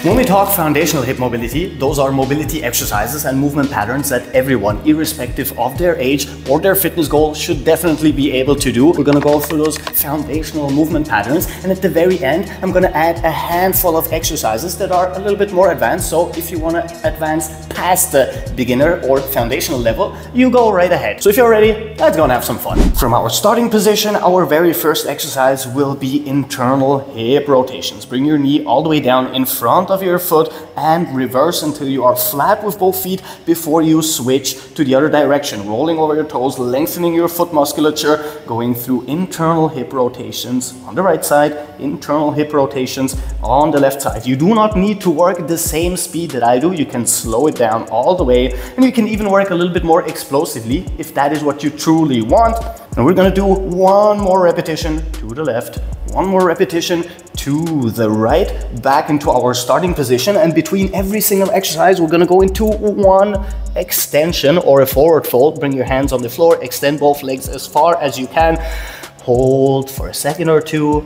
When we talk foundational hip mobility, those are mobility exercises and movement patterns that everyone, irrespective of their age or their fitness goal, should definitely be able to do. We're gonna go through those foundational movement patterns, and at the very end, I'm gonna add a handful of exercises that are a little bit more advanced. So if you wanna advance past the beginner or foundational level, you go right ahead. So if you're ready, let's go and have some fun. From our starting position, our very first exercise will be internal hip rotations. Bring your knee all the way down in front of your foot and reverse until you are flat with both feet before you switch to the other direction, rolling over your toes, lengthening your foot musculature, going through internal hip rotations on the right side, internal hip rotations on the left side. You do not need to work the same speed that I do. You can slow it down all the way, and you can even work a little bit more explosively if that is what you truly want. And we're gonna do one more repetition to the left, one more repetition to the right, back into our starting position. And between every single exercise, we're gonna go into one extension or a forward fold. Bring your hands on the floor, extend both legs as far as you can, hold for a second or two,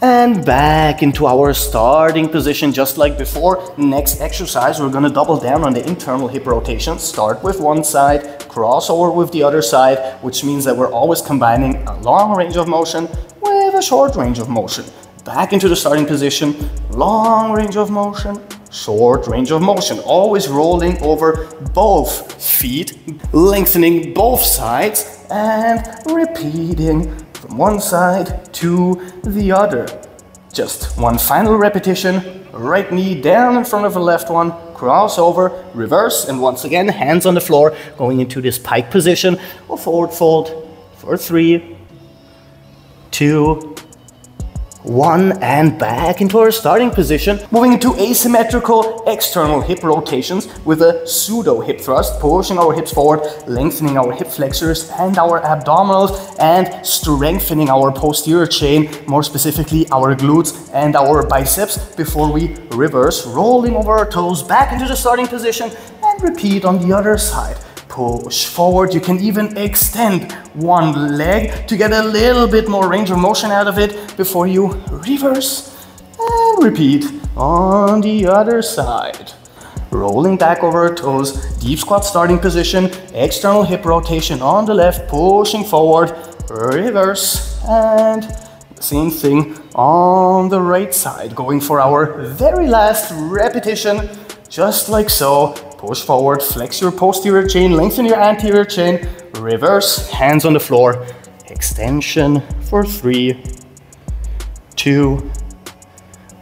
and back into our starting position just like before. Next exercise, we're gonna double down on the internal hip rotation. Start with one side, cross over with the other side, which means that we're always combining a long range of motion with a short range of motion. Back into the starting position, long range of motion, short range of motion. Always rolling over both feet, lengthening both sides, and repeating from one side to the other. Just one final repetition. Right knee down in front of the left one, cross over, reverse, and once again, hands on the floor, going into this pike position or forward fold for 3, 2, 1, and back into our starting position. Moving into asymmetrical external hip rotations with a pseudo hip thrust, pushing our hips forward, lengthening our hip flexors and our abdominals, and strengthening our posterior chain, more specifically our glutes and our biceps, before we reverse, rolling over our toes back into the starting position, and repeat on the other side. Push forward. You can even extend one leg to get a little bit more range of motion out of it before you reverse and repeat on the other side. Rolling back over our toes, deep squat starting position, external hip rotation on the left, pushing forward, reverse, and same thing on the right side. Going for our very last repetition, just like so. Push forward, flex your posterior chain, lengthen your anterior chain, reverse, hands on the floor, extension for 3, 2,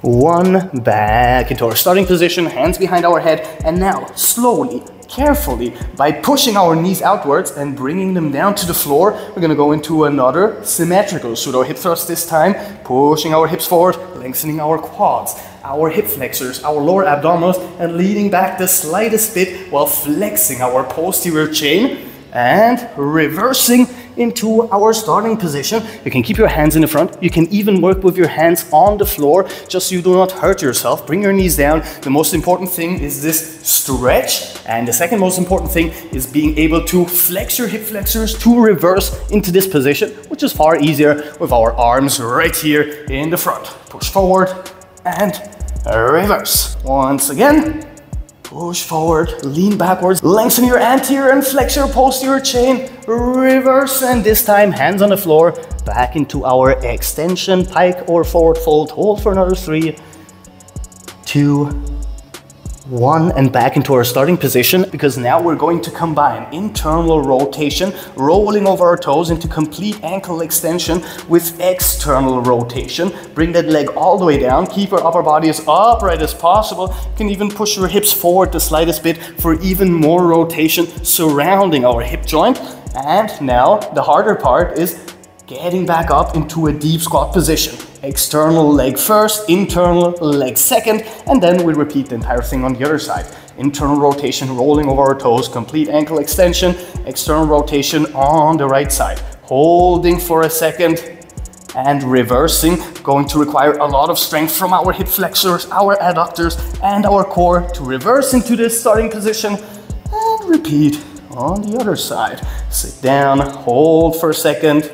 1, back into our starting position, hands behind our head, and now slowly, carefully, by pushing our knees outwards and bringing them down to the floor, we're gonna go into another symmetrical pseudo hip thrust this time, pushing our hips forward, lengthening our quads, our hip flexors, our lower abdominals, and leaning back the slightest bit while flexing our posterior chain and reversing into our starting position. You can keep your hands in the front. You can even work with your hands on the floor, just so you do not hurt yourself. Bring your knees down. The most important thing is this stretch. And the second most important thing is being able to flex your hip flexors to reverse into this position, which is far easier with our arms right here in the front. Push forward and reverse. Once again, push forward, lean backwards, lengthen your anterior and flex your posterior chain, reverse, and this time hands on the floor, back into our extension, pike or forward fold, hold for another 3, 2, 1, and back into our starting position, because now we're going to combine internal rotation, rolling over our toes into complete ankle extension, with external rotation. Bring that leg all the way down, keep your upper body as upright as possible. You can even push your hips forward the slightest bit for even more rotation surrounding our hip joint. And now the harder part is getting back up into a deep squat position. External leg first, internal leg second, and then we repeat the entire thing on the other side. Internal rotation, rolling over our toes, complete ankle extension, external rotation on the right side. Holding for a second and reversing, going to require a lot of strength from our hip flexors, our adductors, and our core to reverse into this starting position, and repeat on the other side. Sit down, hold for a second,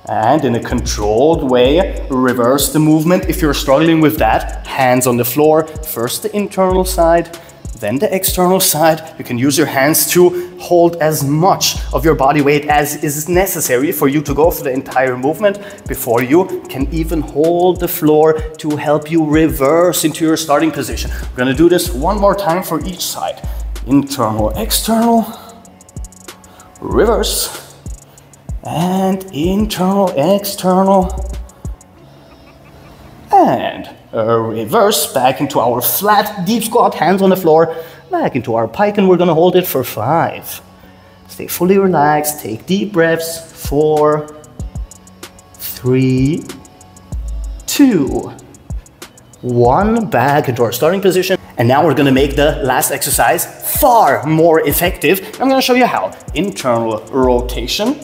And in a controlled way, reverse the movement. If you're struggling with that, hands on the floor, first the internal side, then the external side. You can use your hands to hold as much of your body weight as is necessary for you to go through the entire movement before you can even hold the floor to help you reverse into your starting position. We're gonna do this one more time for each side. Internal, external, reverse, and internal, external, and reverse back into our flat deep squat, hands on the floor, back into our pike, and we're gonna hold it for 5. Stay fully relaxed, take deep breaths. 4, 3, 2, 1, back into our starting position. And now we're gonna make the last exercise far more effective. I'm gonna show you how. Internal rotation,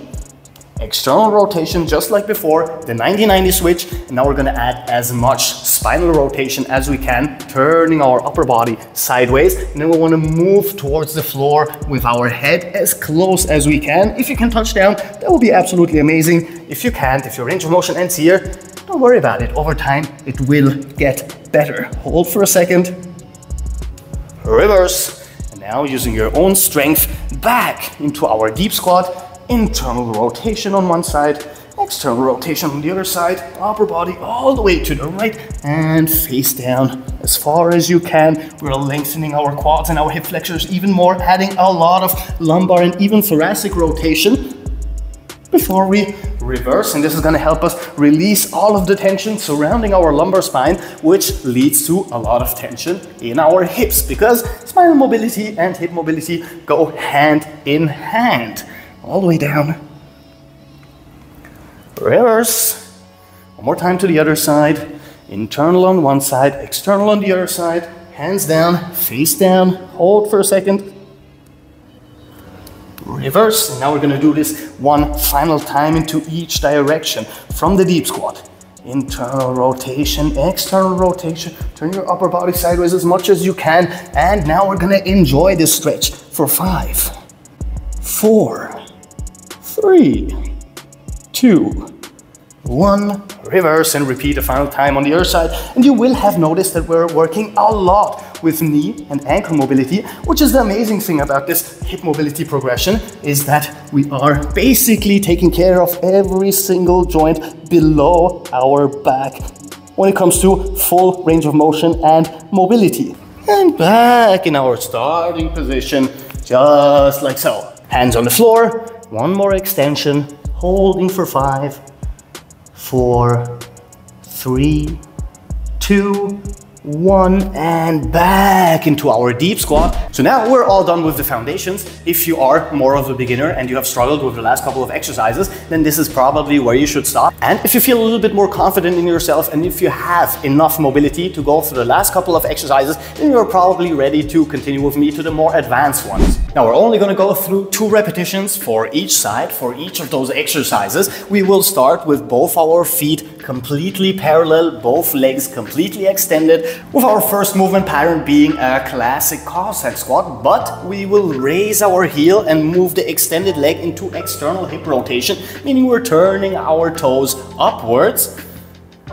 external rotation, just like before, the 90-90 switch. And now we're gonna add as much spinal rotation as we can, turning our upper body sideways. And then we wanna move towards the floor with our head as close as we can. If you can touch down, that would be absolutely amazing. If you can't, if your range of motion ends here, don't worry about it. Over time, it will get better. Hold for a second. Reverse. And now using your own strength, back into our deep squat. Internal rotation on one side, external rotation on the other side, upper body all the way to the right and face down as far as you can. We're lengthening our quads and our hip flexors even more, adding a lot of lumbar and even thoracic rotation before we reverse. And this is going to help us release all of the tension surrounding our lumbar spine, which leads to a lot of tension in our hips, because spinal mobility and hip mobility go hand in hand. All the way down. Reverse. One more time to the other side. Internal on one side, external on the other side. Hands down, face down. Hold for a second. Reverse. And now we're gonna do this one final time into each direction from the deep squat. Internal rotation, external rotation. Turn your upper body sideways as much as you can. And now we're gonna enjoy this stretch for 5, 4, 3, 2, 1, reverse, and repeat a final time on the other side. And you will have noticed that we're working a lot with knee and ankle mobility, which is the amazing thing about this hip mobility progression, is that we are basically taking care of every single joint below our back when it comes to full range of motion and mobility. And back in our starting position, just like so. Hands on the floor. One more extension, holding for 5, 4, 3, 2, 1, and back into our deep squat. So now we're all done with the foundations. If you are more of a beginner and you have struggled with the last couple of exercises, then this is probably where you should stop. And if you feel a little bit more confident in yourself, and if you have enough mobility to go through the last couple of exercises, then you're probably ready to continue with me to the more advanced ones. Now we're only going to go through 2 repetitions for each side, for each of those exercises. We will start with both our feet completely parallel, both legs completely extended, with our first movement pattern being a classic Cossack squat, but we will raise our heel and move the extended leg into external hip rotation, meaning we're turning our toes upwards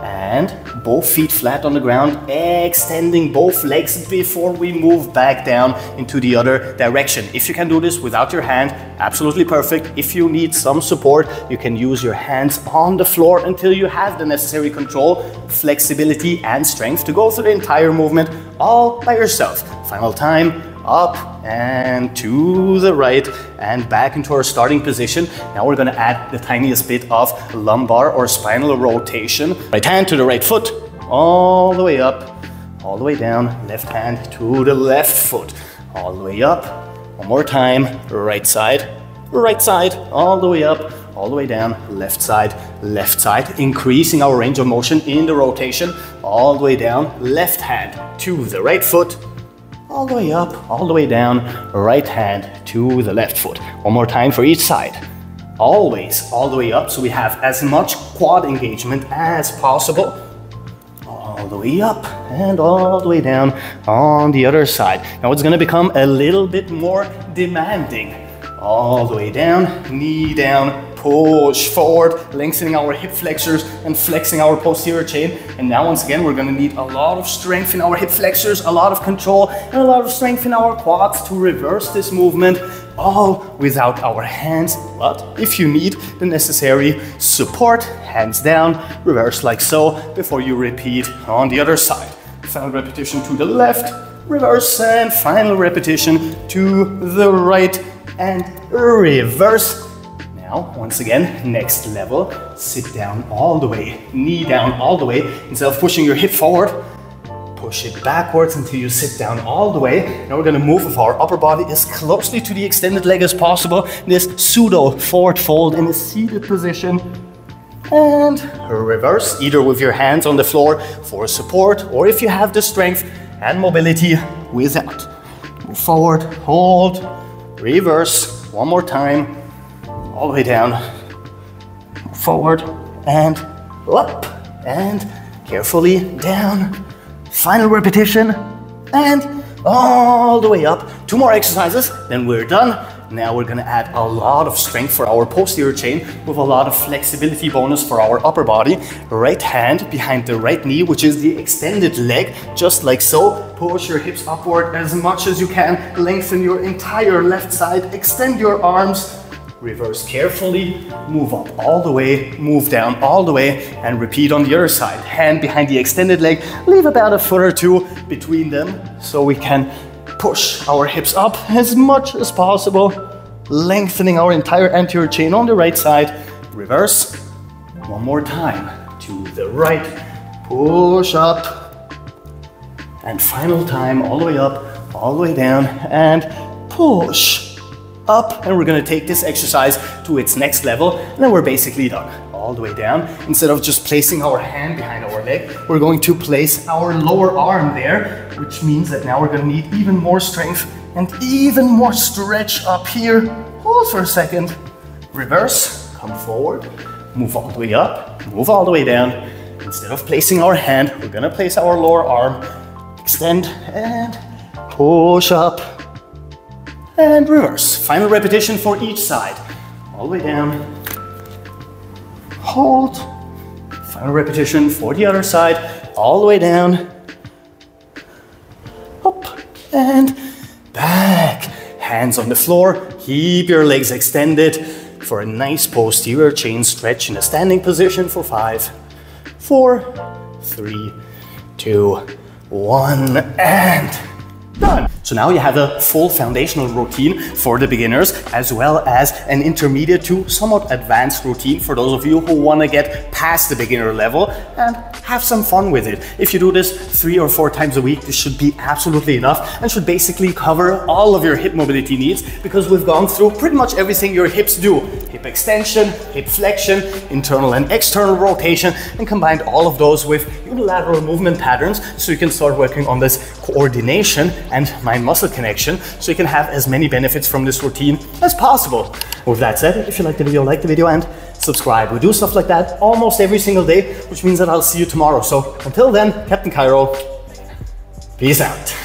and both feet flat on the ground, extending both legs before we move back down into the other direction. If you can do this without your hand, absolutely perfect. If you need some support, you can use your hands on the floor until you have the necessary control, flexibility, and strength to go through the entire movement all by yourself. Final time. Up and to the right and back into our starting position. Now we're going to add the tiniest bit of lumbar or spinal rotation. Right hand to the right foot, all the way up, all the way down. Left hand to the left foot, all the way up. One more time, right side, all the way up, all the way down, left side, increasing our range of motion in the rotation, all the way down. Left hand to the right foot, all the way up, all the way down, right hand to the left foot. One more time for each side. Always all the way up, so we have as much quad engagement as possible. All the way up and all the way down on the other side. Now it's going to become a little bit more demanding. All the way down, knee down, push forward, lengthening our hip flexors and flexing our posterior chain. And now once again, we're gonna need a lot of strength in our hip flexors, a lot of control, and a lot of strength in our quads to reverse this movement, all without our hands. But if you need the necessary support, hands down, reverse like so, before you repeat on the other side. Final repetition to the left, reverse, and final repetition to the right, and reverse. Now, once again, next level, sit down all the way, knee down all the way. Instead of pushing your hip forward, push it backwards until you sit down all the way. Now we're gonna move with our upper body as closely to the extended leg as possible. This pseudo forward fold in a seated position. And reverse, either with your hands on the floor for support, or if you have the strength and mobility without. Move forward, hold, reverse, one more time, all the way down, move forward, and up, and carefully down. Final repetition, and all the way up. 2 more exercises, then we're done. Now we're gonna add a lot of strength for our posterior chain with a lot of flexibility bonus for our upper body. Right hand behind the right knee, which is the extended leg, just like so. Push your hips upward as much as you can. Lengthen your entire left side. Extend your arms. Reverse carefully. Move up all the way. Move down all the way. And repeat on the other side. Hand behind the extended leg. Leave about a foot or two between them so we can push our hips up as much as possible, lengthening our entire anterior chain on the right side. Reverse. One more time. To the right. Push up. And final time, all the way up, all the way down, and push up. And we're gonna take this exercise to its next level, and then we're basically done. All the way down. Instead of just placing our hand behind our leg, we're going to place our lower arm there, which means that now we're going to need even more strength and even more stretch up here. Hold for a second. Reverse, come forward, move all the way up, move all the way down. Instead of placing our hand, we're going to place our lower arm, extend and push up and reverse. Final repetition for each side. All the way down. Hold. Final repetition for the other side, all the way down, up and back. Hands on the floor, keep your legs extended for a nice posterior chain stretch in a standing position for 5, 4, 3, 2, 1, and done. So now you have a full foundational routine for the beginners, as well as an intermediate to somewhat advanced routine for those of you who want to get past the beginner level and have some fun with it. If you do this 3 or 4 times a week, this should be absolutely enough and should basically cover all of your hip mobility needs, because we've gone through pretty much everything your hips do. Hip extension, hip flexion, internal and external rotation, and combined all of those with unilateral movement patterns so you can start working on this coordination and mind-muscle connection so you can have as many benefits from this routine as possible. With that said, if you like the video and subscribe. We do stuff like that almost every single day, which means that I'll see you tomorrow. So until then, Captain Cairo, peace out.